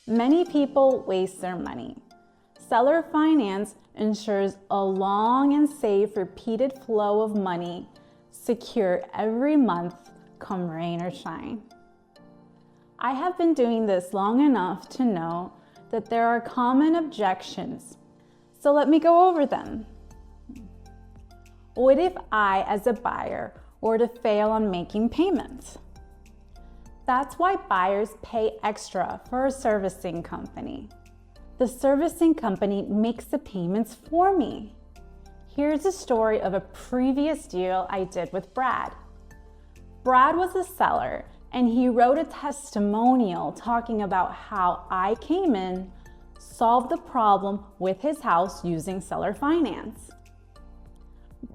Many people waste their money. Seller finance ensures a long and safe repeated flow of money, secure every month, come rain or shine. I have been doing this long enough to know that there are common objections. So let me go over them. What if I, as a buyer, were to fail on making payments? That's why buyers pay extra for a servicing company. The servicing company makes the payments for me. Here's a story of a previous deal I did with Brad. Brad was a seller, and he wrote a testimonial talking about how I came in, solved the problem with his house using seller finance.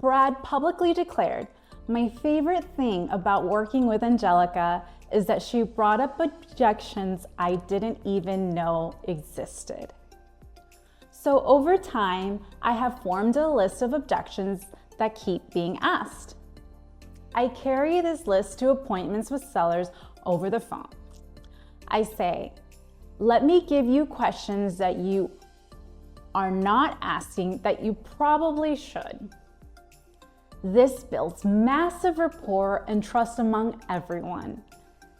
Brad publicly declared, "My favorite thing about working with Angelica is that she brought up objections I didn't even know existed." So over time, I have formed a list of objections that keep being asked. I carry this list to appointments with sellers over the phone. I say, "Let me give you questions that you are not asking that you probably should." This builds massive rapport and trust among everyone.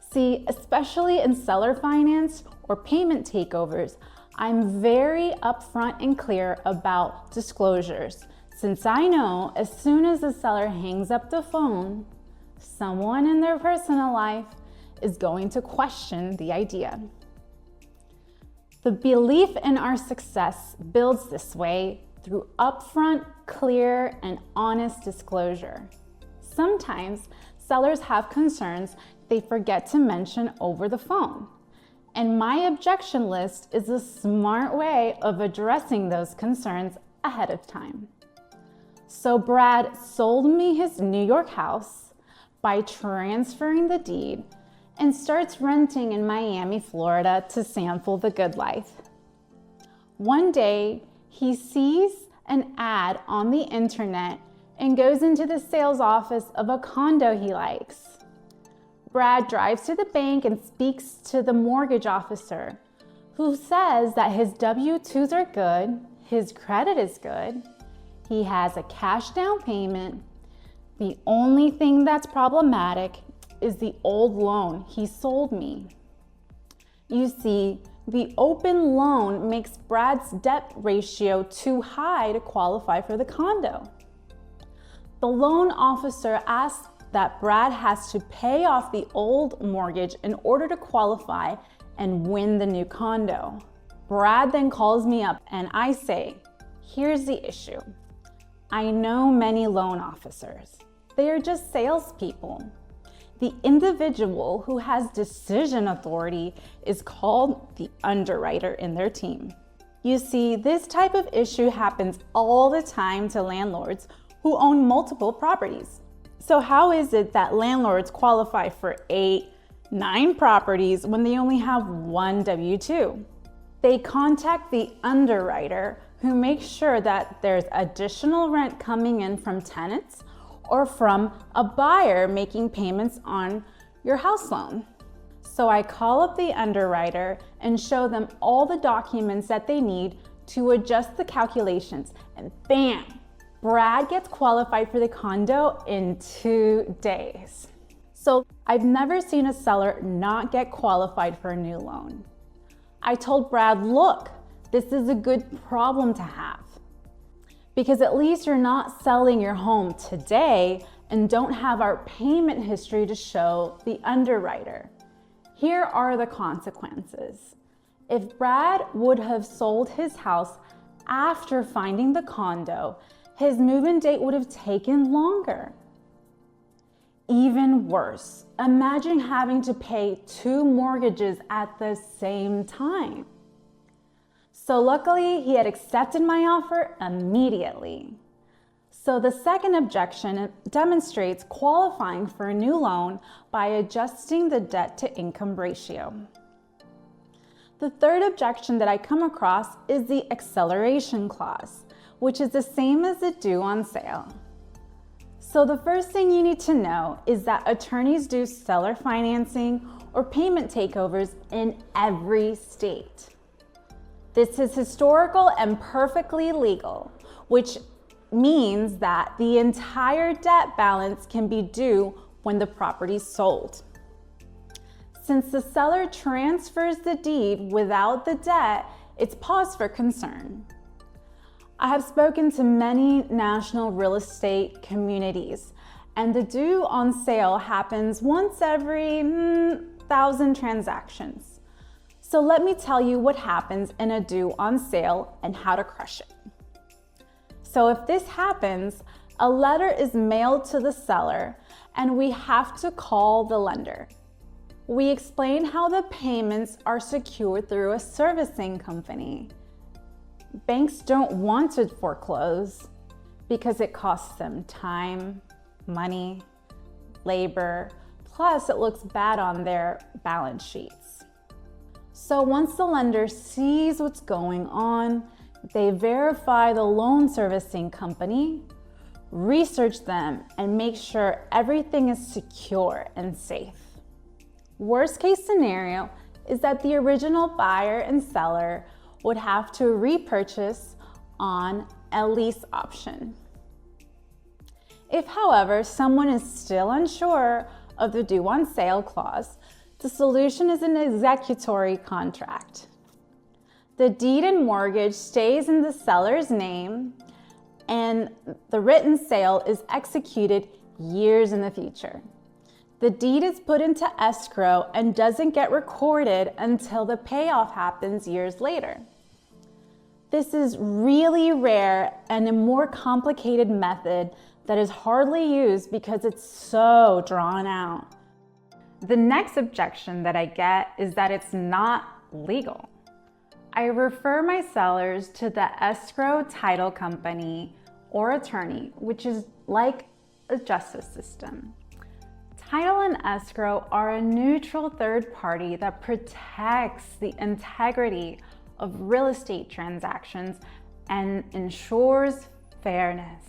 See, especially in seller finance or payment takeovers, I'm very upfront and clear about disclosures, since I know as soon as the seller hangs up the phone, someone in their personal life is going to question the idea. The belief in our success builds this way through upfront, clear, and honest disclosure. Sometimes sellers have concerns they forget to mention over the phone. And my objection list is a smart way of addressing those concerns ahead of time. So Brad sold me his New York house by transferring the deed and starts renting in Miami, Florida to sample the good life. One day, he sees an ad on the internet and goes into the sales office of a condo he likes. Brad drives to the bank and speaks to the mortgage officer, who says that his W-2s are good, his credit is good, he has a cash down payment. The only thing that's problematic is the old loan he sold me. You see, the open loan makes Brad's debt ratio too high to qualify for the condo. The loan officer asks that Brad has to pay off the old mortgage in order to qualify and win the new condo. Brad then calls me up and I say, "Here's the issue. I know many loan officers. They are just salespeople. The individual who has decision authority is called the underwriter in their team." You see, this type of issue happens all the time to landlords who own multiple properties. So how is it that landlords qualify for 8, 9 properties when they only have one W-2? They contact the underwriter, who makes sure that there's additional rent coming in from tenants or from a buyer making payments on your house loan. So I call up the underwriter and show them all the documents that they need to adjust the calculations, and bam, Brad gets qualified for the condo in 2 days. So I've never seen a seller not get qualified for a new loan. I told Brad, "Look, this is a good problem to have, because at least you're not selling your home today and don't have our payment history to show the underwriter. Here are the consequences. If Brad would have sold his house after finding the condo, his move-in date would have taken longer. Even worse, imagine having to pay 2 mortgages at the same time." So luckily, he had accepted my offer immediately. So the second objection demonstrates qualifying for a new loan by adjusting the debt to income ratio. The third objection that I come across is the acceleration clause, which is the same as the due on sale. So the first thing you need to know is that attorneys do seller financing or payment takeovers in every state. This is historical and perfectly legal, which means that the entire debt balance can be due when the property is sold. Since the seller transfers the deed without the debt, it's cause for concern. I have spoken to many national real estate communities, and the due on sale happens once every 1,000 transactions. So let me tell you what happens in a due on sale and how to crush it. So if this happens, a letter is mailed to the seller and we have to call the lender. We explain how the payments are secured through a servicing company. Banks don't want to foreclose because it costs them time, money, labor, plus it looks bad on their balance sheets. So once the lender sees what's going on, they verify the loan servicing company, research them, and make sure everything is secure and safe. Worst case scenario is that the original buyer and seller would have to repurchase on a lease option. If, however, someone is still unsure of the due on sale clause, the solution is an executory contract. The deed and mortgage stays in the seller's name, and the written sale is executed years in the future. The deed is put into escrow and doesn't get recorded until the payoff happens years later. This is really rare and a more complicated method that is hardly used because it's so drawn out. The next objection that I get is that it's not legal. I refer my sellers to the escrow title company or attorney, which is like a justice system. Title and escrow are a neutral third party that protects the integrity of real estate transactions and ensures fairness.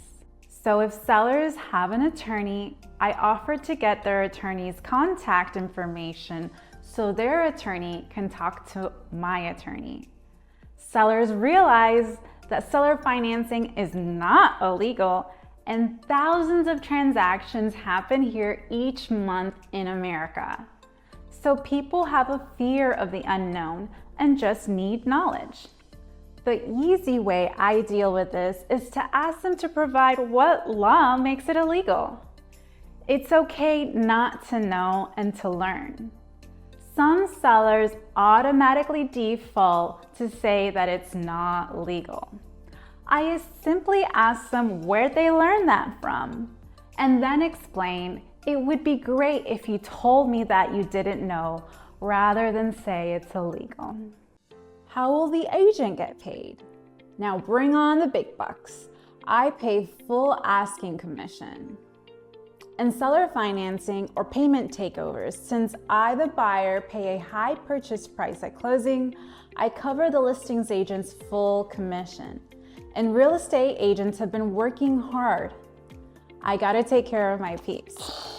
So if sellers have an attorney, I offer to get their attorney's contact information so their attorney can talk to my attorney. Sellers realize that seller financing is not illegal, and thousands of transactions happen here each month in America. So people have a fear of the unknown and just need knowledge. The easy way I deal with this is to ask them to provide what law makes it illegal. It's okay not to know and to learn. Some sellers automatically default to say that it's not legal. I simply ask them where they learned that from, and then explain, it would be great if you told me that you didn't know, rather than say it's illegal. How will the agent get paid? Now bring on the big bucks. I pay full asking commission. In seller financing or payment takeovers, since I, the buyer, pay a high purchase price at closing, I cover the listings agent's full commission. And real estate agents have been working hard. I gotta take care of my peeps.